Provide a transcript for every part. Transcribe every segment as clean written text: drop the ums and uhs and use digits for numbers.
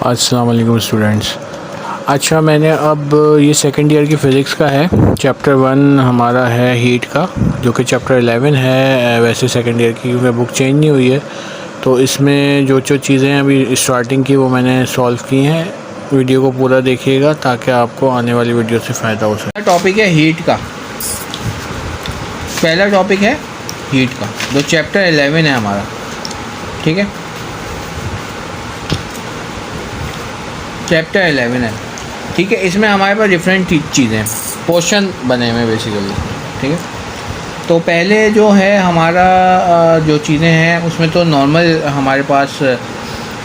अस्सलाम वालेकुम स्टूडेंट्स। अच्छा, मैंने अब ये सेकंड ईयर की फ़िज़िक्स का है, चैप्टर 1 हमारा है हीट का, जो कि चैप्टर 11 है। वैसे सेकंड ईयर की क्योंकि बुक चेंज नहीं हुई है, तो इसमें जो चीज़ें अभी स्टार्टिंग की वो मैंने सॉल्व की हैं। वीडियो को पूरा देखिएगा ताकि आपको आने वाली वीडियो से फ़ायदा हो सके। टॉपिक है हीट का। पहला टॉपिक है हीट का, जो चैप्टर 11 है हमारा। ठीक है, चैप्टर 11 है। ठीक है, इसमें हमारे पास डिफरेंट चीज़ें पोर्शन बने हुए बेसिकली। ठीक है, तो पहले जो है हमारा जो चीज़ें हैं उसमें तो नॉर्मल हमारे पास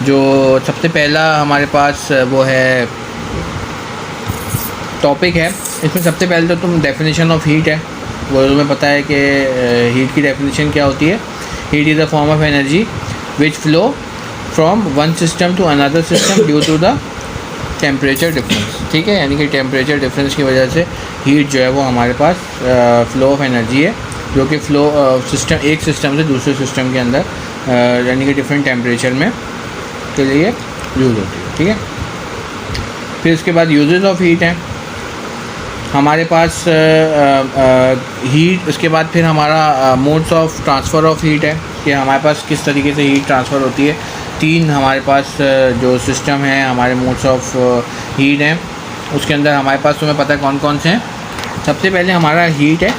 जो सबसे पहला हमारे पास वो है टॉपिक है। इसमें सबसे पहले तो तुम डेफिनेशन ऑफ हीट है, वो तुम्हें पता है कि हीट की डेफिनेशन क्या होती है। Heat is a form of energy which flow from one system to another system due to the temperature difference. ठीक है, यानी कि टेम्परेचर डिफरेंस की वजह से हीट जो है वो हमारे पास फ्लो ऑफ एनर्जी है, जो कि फ्लो सिस्टम एक सिस्टम से दूसरे सिस्टम के अंदर यानी कि डिफरेंट टेम्परेचर में के लिए यूज़ होती है। ठीक है, फिर उसके बाद यूजेस ऑफ हीट हैं हमारे पास हीट। उसके बाद फिर हमारा modes of transfer of heat है कि हमारे पास किस तरीके से हीट ट्रांसफ़र होती है। तीन हमारे पास जो सिस्टम है हमारे मोड्स ऑफ हीट हैं, उसके अंदर हमारे पास तुम्हें पता है कौन कौन से हैं। सबसे पहले हमारा हीट है।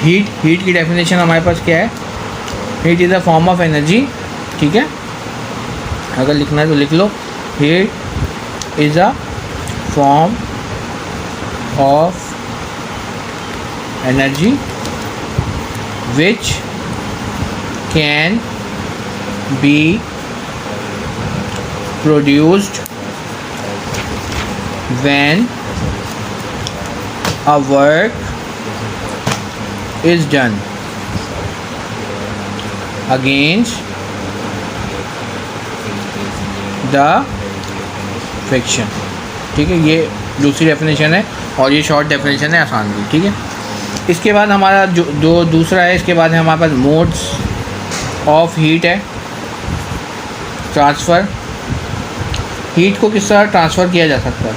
हीट की डेफिनेशन हमारे पास क्या है? Heat is a form of energy. ठीक है, अगर लिखना है तो लिख लो, heat is a form of energy which can be produced when a work is done against the friction। ठीक है, ये दूसरी डेफिनेशन है और ये शॉर्ट डेफिनेशन है, आसान भी। ठीक है, इसके बाद हमारा जो दूसरा है, इसके बाद है हमारे पास मोड्स ऑफ हीट है। ट्रांसफ़र, हीट को किस तरह ट्रांसफ़र किया जा सकता है?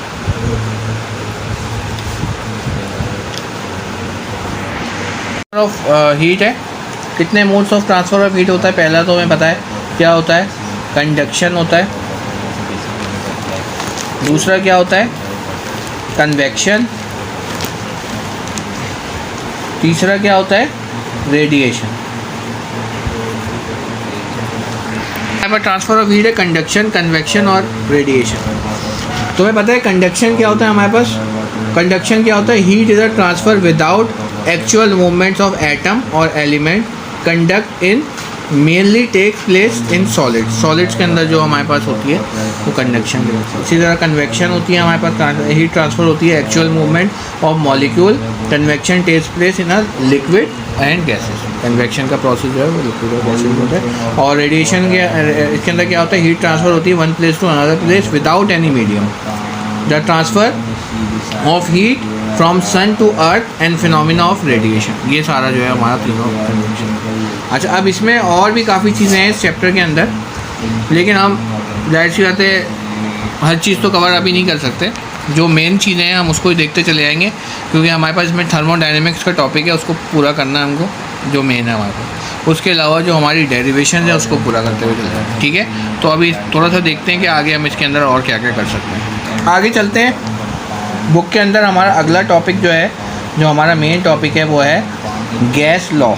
ऑफ हीट है, कितने modes of transfer of heat होता है? पहला तो हमें पता है क्या होता है, कंडक्शन होता है। दूसरा क्या होता है, कन्वेक्शन। तीसरा क्या होता है, रेडिएशन। हमारे पास ट्रांसफ़र ऑफ हीट है कंडक्शन, कन्वेक्शन और रेडिएशन। तुम्हें पता है कंडक्शन क्या होता है? हमारे पास कंडक्शन क्या होता है? Heat is a transfer without actual movements of atom और element. Conduction mainly takes place in solids के अंदर जो हमारे पास होती है वो कंडक्शन की होती है। इसी तरह कन्वेक्शन होती है, हमारे पास हीट ट्रांसफ़र होती है actual movement of molecule. Convection takes place in a liquid and gases. Convection का प्रोसेस जो है वो लिक्विड और गैसेस होता है। और रेडिएशन के इसके अंदर क्या होता है? हीट ट्रांसफ़र होती है one place to another place without any medium. The transfer of heat from sun to earth and phenomena of radiation. ये सारा जो है हमारा तीनों कन्वेक्शन। अच्छा, अब इसमें और भी काफ़ी चीज़ें हैं इस चैप्टर के अंदर, लेकिन हम जाहिर सी बात है हर चीज़ तो कवर अभी नहीं कर सकते। जो मेन चीज़ें हैं हम उसको ही देखते चले जाएंगे, क्योंकि हमारे पास इसमें थर्मोडायनेमिक्स का टॉपिक है, उसको पूरा करना है हमको, जो मेन है हमारे पास। उसके अलावा जो हमारी डेरिवेशन है उसको पूरा करते हुए चलते हैं। ठीक है, तो अभी थोड़ा सा देखते हैं कि आगे हम इसके अंदर और क्या क्या कर सकते हैं। आगे चलते हैं। बुक के अंदर हमारा अगला टॉपिक जो है, जो हमारा मेन टॉपिक है, वो है गैस लॉ।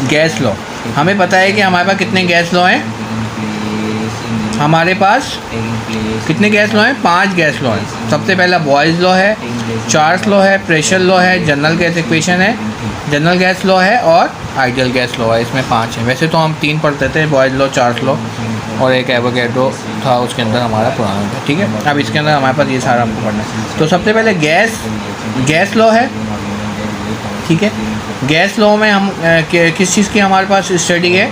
गैस लॉ, हमें पता है कि हमारे पास कितने गैस लॉ हैं। हमारे पास कितने गैस लॉ हैं? 5 गैस लॉ हैं। सबसे पहला बॉयज़ लॉ है, चार्ल्स लॉ है, प्रेशर लॉ है, जनरल गैस इक्वेशन है, जनरल गैस लॉ है और आइडियल गैस लॉ है। इसमें 5 हैं। वैसे तो हम 3 पढ़ते थे, बॉयज़ लॉ, चार्ल्स लॉ और एक एवोगैड्रो था उसके अंदर हमारा पुराना था। ठीक है, अब इसके अंदर हमारे पास ये सारा हमको पढ़ना है। तो सबसे पहले गैस लॉ है। ठीक है, गैस लॉ में हम किस चीज़ की हमारे पास स्टडी है?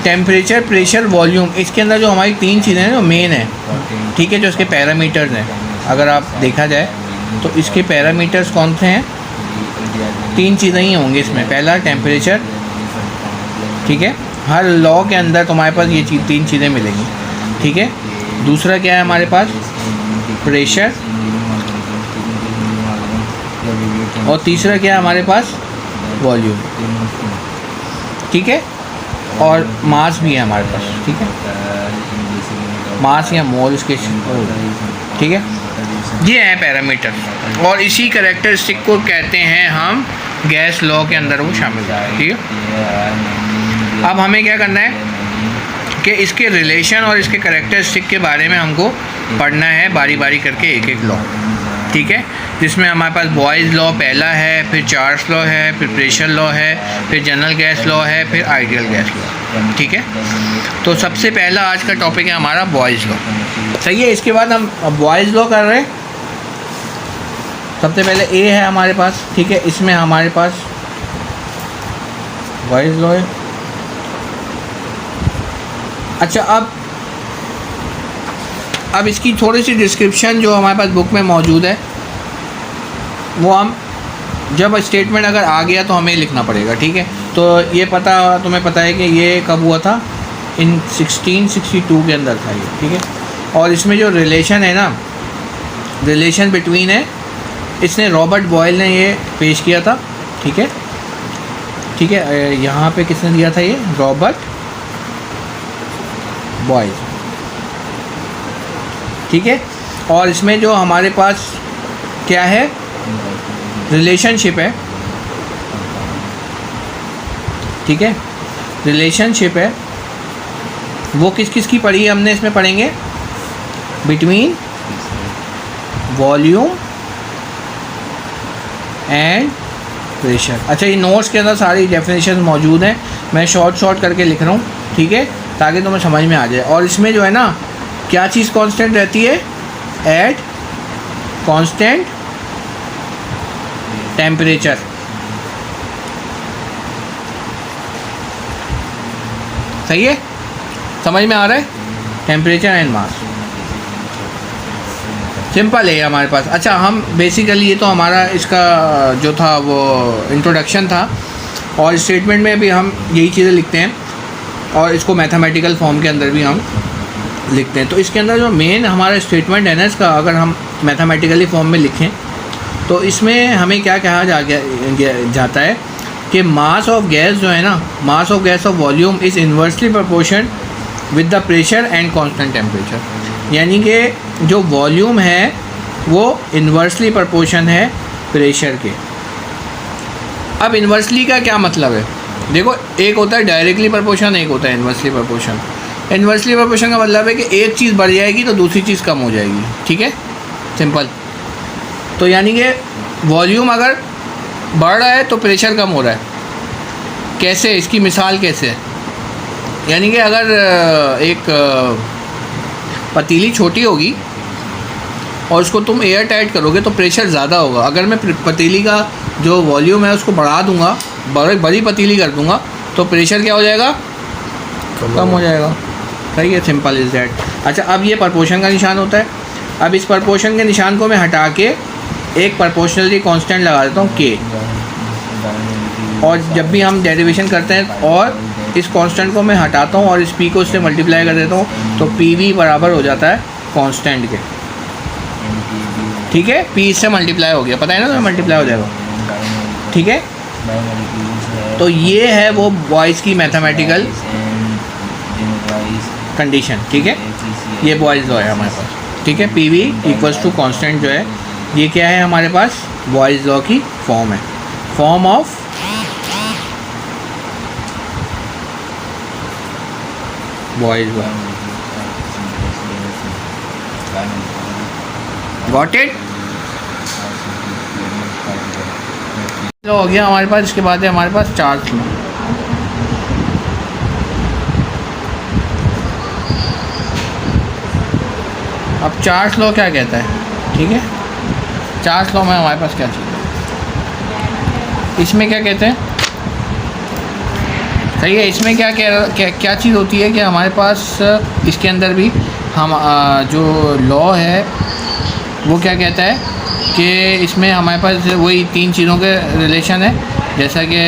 Temperature, pressure, volume. इसके अंदर जो हमारी 3 चीज़ें हैं जो मेन है। ठीक है, जो इसके पैरामीटर्स हैं, अगर आप देखा जाए तो इसके पैरामीटर्स कौन से हैं? तीन चीज़ें ही होंगी इसमें। पहला टेम्परेचर, ठीक है, हर लॉ के अंदर तुम्हारे पास ये तीन चीज़ें मिलेंगी, ठीक है। दूसरा क्या है हमारे पास, प्रेशर, और तीसरा क्या है हमारे पास, वॉल्यूम, ठीक है, और मास भी है हमारे पास, ठीक है, मास या मोल इसके, ठीक है। ये है पैरामीटर, और इसी कैरेक्टरिस्टिक को कहते हैं हम गैस लॉ के अंदर वो शामिल है, ठीक है। अब हमें क्या करना है कि इसके रिलेशन और इसके कैरेक्टरिस्टिक के बारे में हमको पढ़ना है बारी बारी करके एक एक लॉ, ठीक है, जिसमें हमारे पास बॉयज़ लॉ पहला है, फिर चार्ल्स लॉ है, फिर प्रेशर लॉ है, फिर जनरल गैस लॉ है, फिर आइडियल गैस लॉ, ठीक है। तो सबसे पहला आज का टॉपिक है हमारा बॉयज़ लॉ, सही है। इसके बाद हम बॉयज़ लॉ कर रहे हैं। सबसे पहले ए है हमारे पास, ठीक है, इसमें हमारे पास बॉयज़ लॉ है। अच्छा, अब इसकी थोड़ी सी डिस्क्रिप्शन जो हमारे पास बुक में मौजूद है वो हम जब स्टेटमेंट अगर आ गया तो हमें लिखना पड़ेगा, ठीक है। तो ये तुम्हें पता है कि ये कब हुआ था, इन 1662 के अंदर था ये, ठीक है। और इसमें जो रिलेशन है ना, रिलेशन बिटवीन है, इसने रॉबर्ट बॉयल ने ये पेश किया था, ठीक है, ठीक है। यहाँ पे किसने दिया था, ये रॉबर्ट बॉयल, ठीक है। और इसमें जो हमारे पास क्या है, रिलेशनशिप है, ठीक है, रिलेशनशिप है, वो किस किस की पढ़ी है हमने, इसमें पढ़ेंगे बिटवीन वॉल्यूम एंड प्रेशर। अच्छा, ये नोट्स के अंदर सारी डेफिनेशन मौजूद हैं, मैं शॉर्ट करके लिख रहा हूँ, ठीक है, ताकि तुम्हें समझ में आ जाए। और इसमें जो है ना, क्या चीज़ कांस्टेंट रहती है, एट कांस्टेंट टेम्परेचर, सही है, समझ में आ रहा है, टेम्परेचर एंड मास, सिंपल है हमारे पास। अच्छा, हम बेसिकली ये तो हमारा इसका जो था वो इंट्रोडक्शन था, और स्टेटमेंट में भी हम यही चीज़ें लिखते हैं, और इसको मैथमेटिकल फॉर्म के अंदर भी हम लिखते हैं। तो इसके अंदर जो मेन हमारा स्टेटमेंट है ना, इसका अगर हम मैथमेटिकली फॉर्म में लिखें तो इसमें हमें क्या कहा जाता है कि मास ऑफ गैस जो है ना, mass of gas off volume is inversely proportion with the pressure and constant temperature. यानी कि जो वॉल्यूम है वो इन्वर्सली प्रोपोर्शन है प्रेशर के। अब इन्वर्सली का क्या मतलब है, देखो, एक होता है डायरेक्टली प्रोपोर्शन, एक होता है इन्वर्सली प्रोपोर्शन। इन्वर्सली प्रोपोर्शन का मतलब है कि एक चीज़ बढ़ जाएगी तो दूसरी चीज़ कम हो जाएगी, ठीक है, सिंपल। तो यानी कि वॉल्यूम अगर बढ़ रहा है तो प्रेशर कम हो रहा है। कैसे, इसकी मिसाल कैसे है, यानी कि अगर एक पतीली छोटी होगी और उसको तुम एयर टाइट करोगे तो प्रेशर ज़्यादा होगा। अगर मैं पतीली का जो वॉल्यूम है उसको बढ़ा दूंगा, बड़ी पतीली कर दूंगा, तो प्रेशर क्या हो जाएगा, कम हो जाएगा, सही है, सिंपल इज़ दैट। अच्छा, अब ये प्रोपोर्शन का निशान होता है। अब इस प्रोपोर्शन के निशान को मैं हटा के एक प्रोपोर्शनलिटी कांस्टेंट लगा देता हूँ के, और जब भी हम डेरिवेशन करते हैं और इस कांस्टेंट को मैं हटाता हूँ और इस पी को इससे मल्टीप्लाई कर देता हूँ, तो पी वी बराबर हो जाता है कांस्टेंट के, ठीक है। पी इससे मल्टीप्लाई हो गया, पता है ना, तो मल्टीप्लाई हो जाएगा, ठीक है। तो ये है वो बॉयज़ की मैथमेटिकल कंडीशन, ठीक है, ये बॉयज़ लॉ है हमारे पास, ठीक है। P V equals to constant जो है, ये क्या है हमारे पास, बॉयज़ लॉ की फॉर्म है, form of Boyle's law. Got it, हो गया हमारे पास। इसके बाद है हमारे पास चार्ल्स लॉ। अब चार्ल्स लॉ क्या कहता है, ठीक है, चार्ल्स लॉ में हमारे पास क्या चीज़ है, इसमें क्या कहते हैं, सही है, इसमें क्या चीज़ होती है कि हमारे पास इसके अंदर भी हम जो लॉ है वो क्या कहता है कि इसमें हमारे पास वही 3 चीज़ों के रिलेशन है, जैसा कि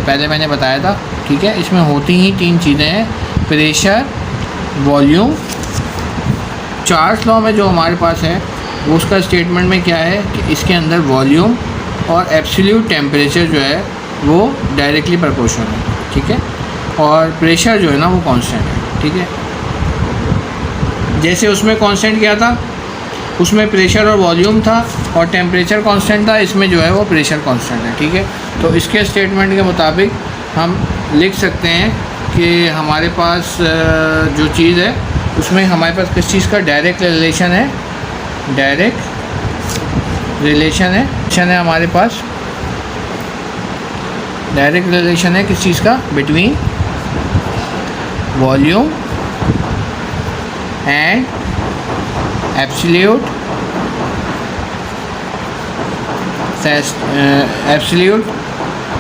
पहले मैंने बताया था, ठीक है। इसमें होती ही 3 चीज़ें हैं, प्रेशर, वॉल्यूम। चार्ल्स लॉ में जो हमारे पास है वो उसका स्टेटमेंट में क्या है कि इसके अंदर वॉल्यूम और एब्सोल्यूट टेम्परेचर जो है वो डायरेक्टली प्रोपोर्शनल है, ठीक है। और प्रेशर जो है ना वो कांस्टेंट है, ठीक है। जैसे उसमें कांस्टेंट क्या था, उसमें प्रेशर और वॉल्यूम था और टेम्परेचर कांस्टेंट था, इसमें जो है वो प्रेशर कांस्टेंट है, ठीक है। तो इसके स्टेटमेंट के मुताबिक हम लिख सकते हैं कि हमारे पास जो चीज़ है उसमें हमारे पास किस चीज़ का डायरेक्ट रिलेशन है, डायरेक्ट रिलेशन है हमारे पास डायरेक्ट रिलेशन है किस चीज़ का, between volume and absolute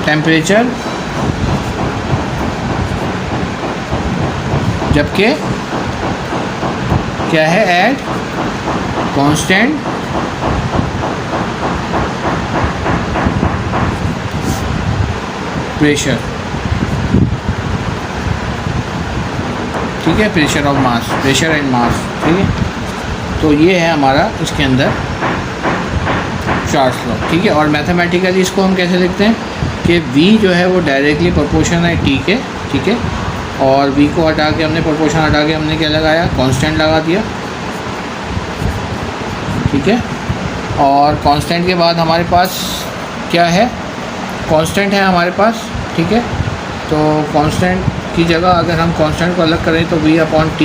temperature, जबकि क्या है, एट कांस्टेंट प्रेशर, ठीक है, pressure of mass, pressure and mass, ठीक है। तो ये है हमारा इसके अंदर चार्ल्स लॉ, ठीक है। और मैथमेटिकली इसको हम कैसे लिखते हैं कि v जो है वो डायरेक्टली प्रोपोर्शनल है t के, ठीक है। और v को हटा के हमने प्रोपोर्शन हटा के हमने क्या लगाया, कांस्टेंट लगा दिया, ठीक है। और कांस्टेंट के बाद हमारे पास क्या है, कांस्टेंट है हमारे पास, ठीक है। तो कांस्टेंट की जगह अगर हम कांस्टेंट को अलग करें तो v/t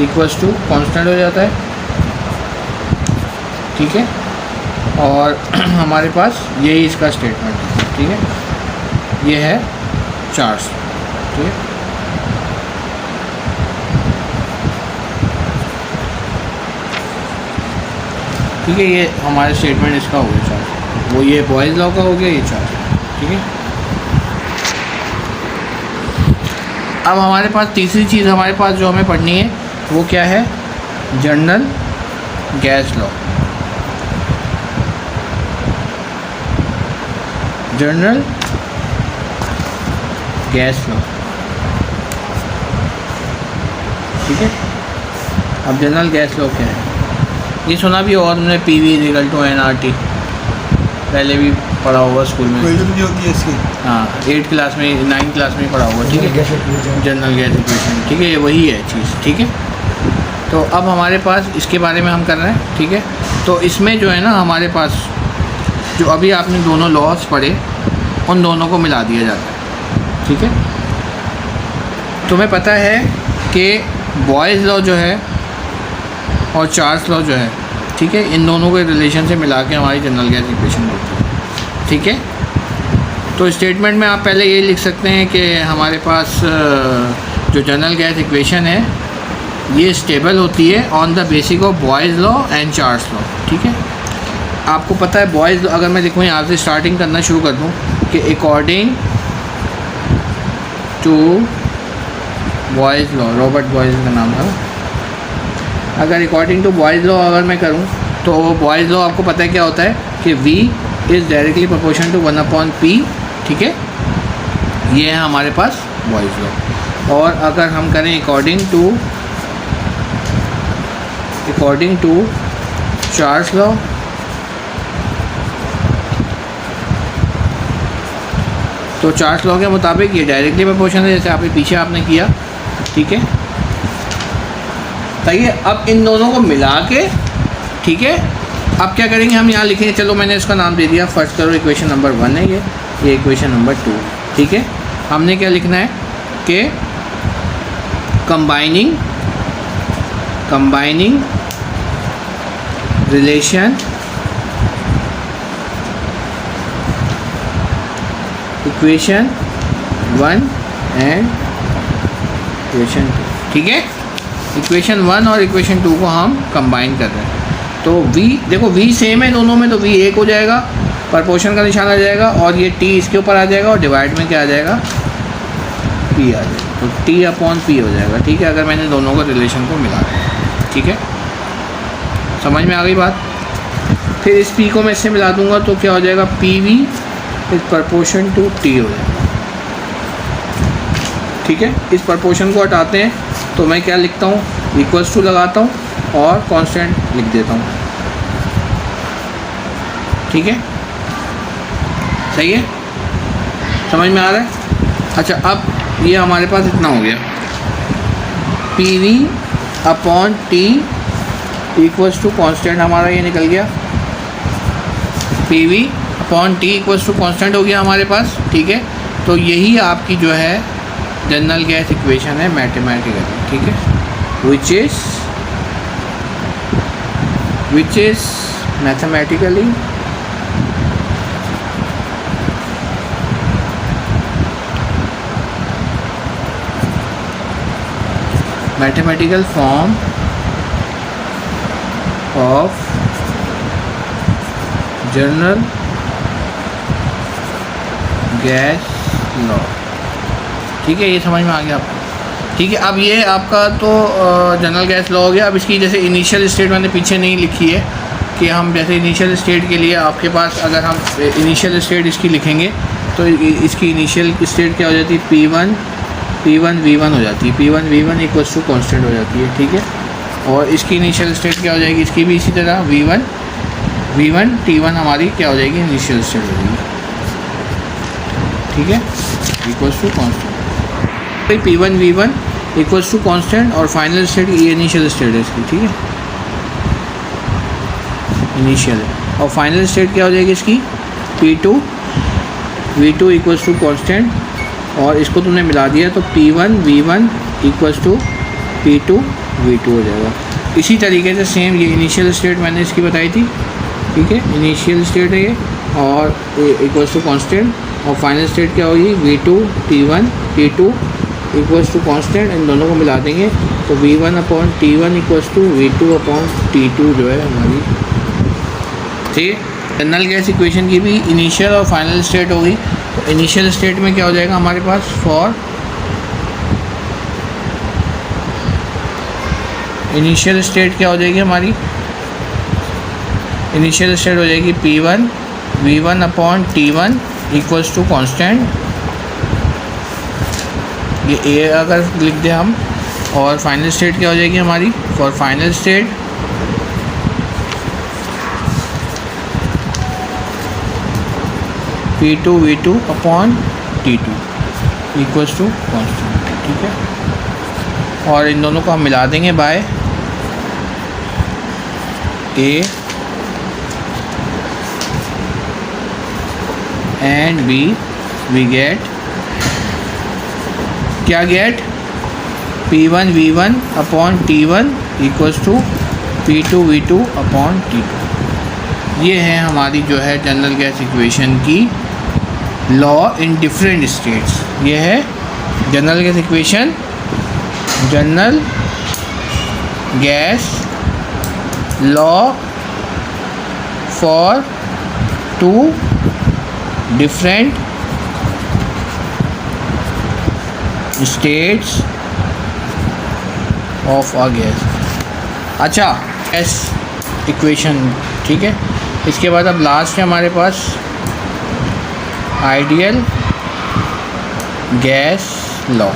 इक्वल्स टू कांस्टेंट हो जाता है, ठीक है। और हमारे पास यही इसका स्टेटमेंट है, ठीक है। ये है चार्ल्स, ठीक है। ठीक है, ये हमारा स्टेटमेंट इसका हो गया चार्ल्स, वो ये बॉयज़ लॉ का हो गया, ये चार्ल्स, ठीक है। अब हमारे पास तीसरी चीज़ हमारे पास जो हमें पढ़नी है वो क्या है, general gas law, general gas law, ठीक है। अब जनरल गैस लॉ क्या है, ये सुना भी और हमने PV=NRT पहले भी पढ़ा होगा स्कूल में, भी होती है इसकी, हाँ 8 क्लास में 9 क्लास में पढ़ा होगा, ठीक है, जनरल गैस इक्वेशन, ठीक है। ये वही है चीज़, ठीक है। तो अब हमारे पास इसके बारे में हम कर रहे हैं, ठीक है। तो इसमें जो है ना हमारे पास जो अभी आपने दोनों लॉस पढ़े उन दोनों को मिला दिया जाता है, ठीक है। तुम्हें पता है कि बॉयज़ लॉ जो है और चार्ल्स लॉ जो है, ठीक है, इन दोनों के रिलेशन से मिला के हमारी जनरल गैस इक्वेशन बनती है, ठीक है। तो स्टेटमेंट में आप पहले ये लिख सकते हैं कि हमारे पास जो जनरल गैस इक्वेशन है ये स्टेबल होती है on the basis of Boyle's law and Charles law, ठीक है। आपको पता है बॉयज़ लॉ, अगर मैं लिखूँ यहाँ से स्टार्टिंग करना शुरू कर दूँ कि according to Boyle's law, Robert Boyle's का नाम था, अगर अकॉर्डिंग टू बॉयज़ लॉ अगर मैं करूँ तो बॉयज़ लॉ आपको पता है क्या होता है कि v is directly proportional to 1/p, ठीक है। ये है हमारे पास बॉयज़ लॉ। और अगर हम करें अकॉर्डिंग टू चार्ल्स लॉ, तो चार्ल्स लॉ के मुताबिक ये डायरेक्टली प्रोपोर्शनल है, जैसे आपने पीछे आपने किया, ठीक है। सही है। अब इन दोनों को मिला के, ठीक है, अब क्या करेंगे हम यहाँ लिखेंगे, चलो मैंने इसका नाम दे दिया, फर्स्ट करो इक्वेशन नंबर 1 है ये इक्वेशन नंबर 2, ठीक है। हमने क्या लिखना है कि combining relation equation 1 and equation 2, ठीक है। इक्वेशन 1 और इक्वेशन 2 को हम कंबाइन कर रहे हैं, तो v देखो v सेम है दोनों में, तो v 1 हो जाएगा, प्रपोर्शन का निशान आ जाएगा, और ये t इसके ऊपर आ जाएगा, और डिवाइड में क्या आ जाएगा, p आ जाएगा, तो t/p हो जाएगा, ठीक है। अगर मैंने दोनों को रिलेशन को मिला, ठीक है, समझ में आ गई बात। फिर इस P को मैं इससे मिला दूंगा तो क्या हो जाएगा, PV is proportion to T हो जाएगा। ठीक है, इस प्रपोर्शन को हटाते हैं तो मैं क्या लिखता हूँ, इक्वल्स टू लगाता हूँ और कांस्टेंट लिख देता हूँ। ठीक है, सही है, समझ में आ रहा है। अच्छा, अब ये हमारे पास इतना हो गया, PV upon T equals to constant हमारा ये निकल गया, PV upon T equals to constant हो गया हमारे पास। ठीक है, तो यही आपकी जो है जनरल गैस इक्वेशन है मैथमेटिकली। ठीक है, which is mathematically mathematical form of general gas law. ठीक है, ये समझ में आ गया आपको। ठीक है, अब ये आपका तो जनरल गैस लॉ हो गया। अब इसकी जैसे इनिशियल स्टेट मैंने पीछे नहीं लिखी है कि हम जैसे इनिशियल स्टेट के लिए आपके पास अगर हम इनिशियल स्टेट इसकी लिखेंगे तो इसकी इनिशियल स्टेट क्या हो जाती है, P1 V1 हो जाती है, P1 V1 equals to constant हो जाती है। ठीक है, और इसकी इनिशियल स्टेट क्या हो जाएगी, इसकी भी इसी तरह V1 T1 हमारी क्या हो जाएगी, इनिशियल स्टेट हो जाएगी। ठीक है, equals to constant, P1 V1 equals to constant और फाइनल स्टेट ये इनिशियल स्टेट है इसकी। ठीक है, इनिशियल है, और फाइनल स्टेट क्या हो जाएगी इसकी, P2 V2 equals to constant, और इसको तुमने मिला दिया तो P1 V1 equals to P2 V2 हो जाएगा। इसी तरीके से सेम ये इनिशियल स्टेट मैंने इसकी बताई थी। ठीक है, इनिशियल स्टेट है ये और इक्वल्स टू कांस्टेंट, और फाइनल स्टेट क्या होगी, V2 T1 T2 equals to constant. इन दोनों को मिला देंगे तो V1 upon T1 equals to V2 upon T2 जो है हमारी। ठीक है, जनरल गैस इक्वेशन की भी इनिशियल और फाइनल स्टेट होगी। तो इनिशियल स्टेट में क्या हो जाएगा हमारे पास, फॉर इनिशियल स्टेट क्या हो जाएगी हमारी, इनिशियल स्टेट हो जाएगी P1 V1 upon T1 equals to constant, ये ए अगर लिख दें हम, और फाइनल स्टेट क्या हो जाएगी हमारी, for final state P2 V2 upon T2 equals to constant. ठीक है, और इन दोनों को हम मिला देंगे by A and B, we get क्या get, P1 V1 upon T1 equals to P2 V2 upon T2। ये है हमारी जो है जनरल गैस इक्वेशन की लॉ इन डिफरेंट स्टेट्स। ये है general gas equation, general gas law for two different states of a gas. अच्छा, gas equation. ठीक है, इसके बाद अब लास्ट है हमारे पास आइडियल गैस लॉ।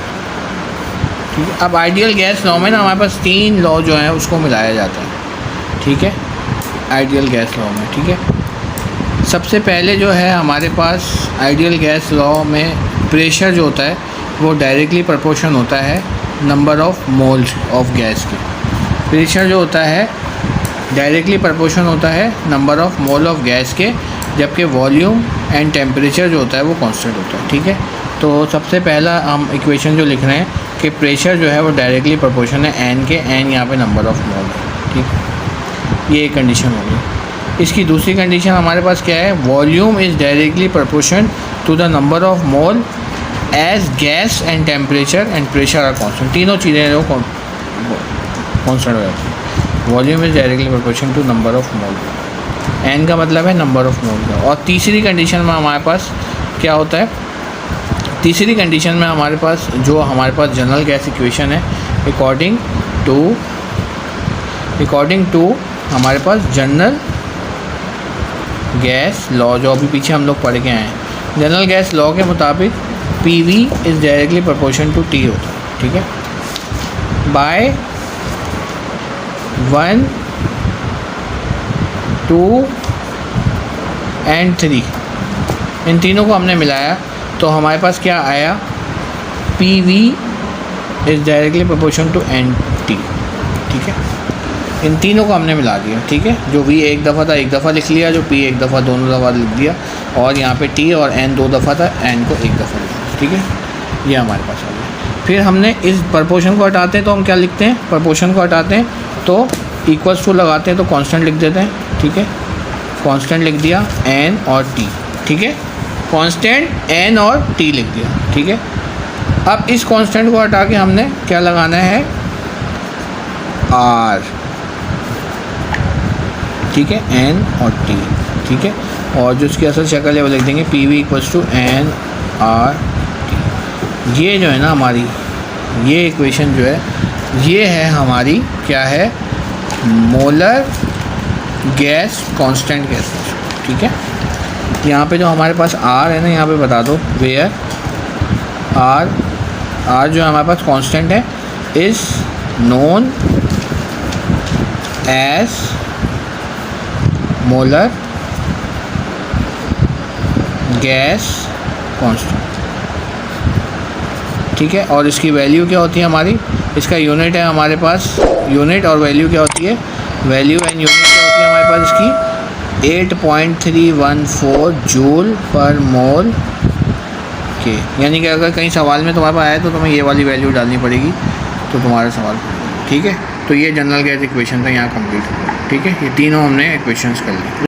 ठीक है, अब आइडियल गैस लॉ में ना हमारे पास 3 लॉ जो हैं उसको मिलाया जाता है। ठीक है, आइडियल गैस लॉ में। ठीक है, सबसे पहले जो है हमारे पास आइडियल गैस लॉ में प्रेशर जो होता है वो डायरेक्टली प्रोपोर्शन होता है number of moles of gas के। प्रेशर जो होता है डायरेक्टली प्रोपोर्शन होता है number of mole of gas के, जबकि वॉल्यूम एंड टेम्परेचर जो होता है वो कांस्टेंट होता है। ठीक है, तो सबसे पहला हम इक्वेशन जो लिख रहे हैं कि प्रेशर जो है वो डायरेक्टली प्रोपोर्शन है एन के, एन यहाँ पे नंबर ऑफ मोल है। ठीक, ये एक कंडीशन होगी। इसकी दूसरी कंडीशन हमारे पास क्या है, volume is directly proportion to the number of mole as gas and temperature and pressure are constant. तीनों चीज़ें जो कांस्टेंट हो जाती हैं। Volume is directly proportion to number of mole, N का मतलब है नंबर ऑफ मोल का। और तीसरी कंडीशन में हमारे पास क्या होता है, तीसरी कंडीशन में हमारे पास जो हमारे पास जनरल गैस इक्वेशन है, अकॉर्डिंग टू हमारे पास जनरल गैस लॉ जो अभी पीछे हम लोग पढ़ के आए हैं, जनरल गैस लॉ के मुताबिक PV is directly proportion to T होता है, ठीक है। बाय 1, 2 एंड 3, इन तीनों को हमने मिलाया तो हमारे पास क्या आया, PV is directly proportion to NT, ठीक है। इन तीनों को हमने मिला दिया, ठीक है। जो V एक दफ़ा था एक दफ़ा लिख लिया, जो P एक दफ़ा दोनों दफ़ा लिख दिया, और यहाँ पे T और N 2 दफ़ा था, N को एक दफ़ा लिख दिया, ठीक है। ये हमारे पास आ गया। फिर हमने इस प्रपोर्शन को हटाते हैं तो हम क्या लिखते हैं, प्रपोर्शन को हटाते हैं तो इक्वल्स टू लगाते हैं तो कांस्टेंट लिख देते हैं, ठीक है। कांस्टेंट लिख दिया N और T, ठीक है। कांस्टेंट N और T लिख दिया, ठीक है। अब इस कांस्टेंट को हटा के हमने क्या लगाना है, R, ठीक है, N और T, ठीक है। और जो उसकी असल शक्ल है वो लिख देंगे PV equals to N R T। ये जो है ना हमारी, ये इक्वेशन जो है, ये है हमारी क्या है, मोलर गैस कांस्टेंट गैस, ठीक है। यहाँ पे जो हमारे पास R है ना, यहाँ पे बता दो वेयर R जो हमारे पास कांस्टेंट है is known as molar gas constant, ठीक है। और इसकी वैल्यू क्या होती है हमारी, इसका यूनिट है हमारे पास, यूनिट और वैल्यू क्या होती है, वैल्यू एंड यूनिट क्या होती है हमारे पास इसकी, 8.314 जूल पर मोल के। यानी कि अगर कहीं सवाल में तुम्हारे पास आए तो तुम्हें ये वाली वैल्यू डालनी पड़ेगी तो तुम्हारा सवाल, ठीक है। तो ये जनरल गैस इक्वेशन था यहाँ कंप्लीट, ठीक है। ये तीनों हमने इक्वेशंस कर ली।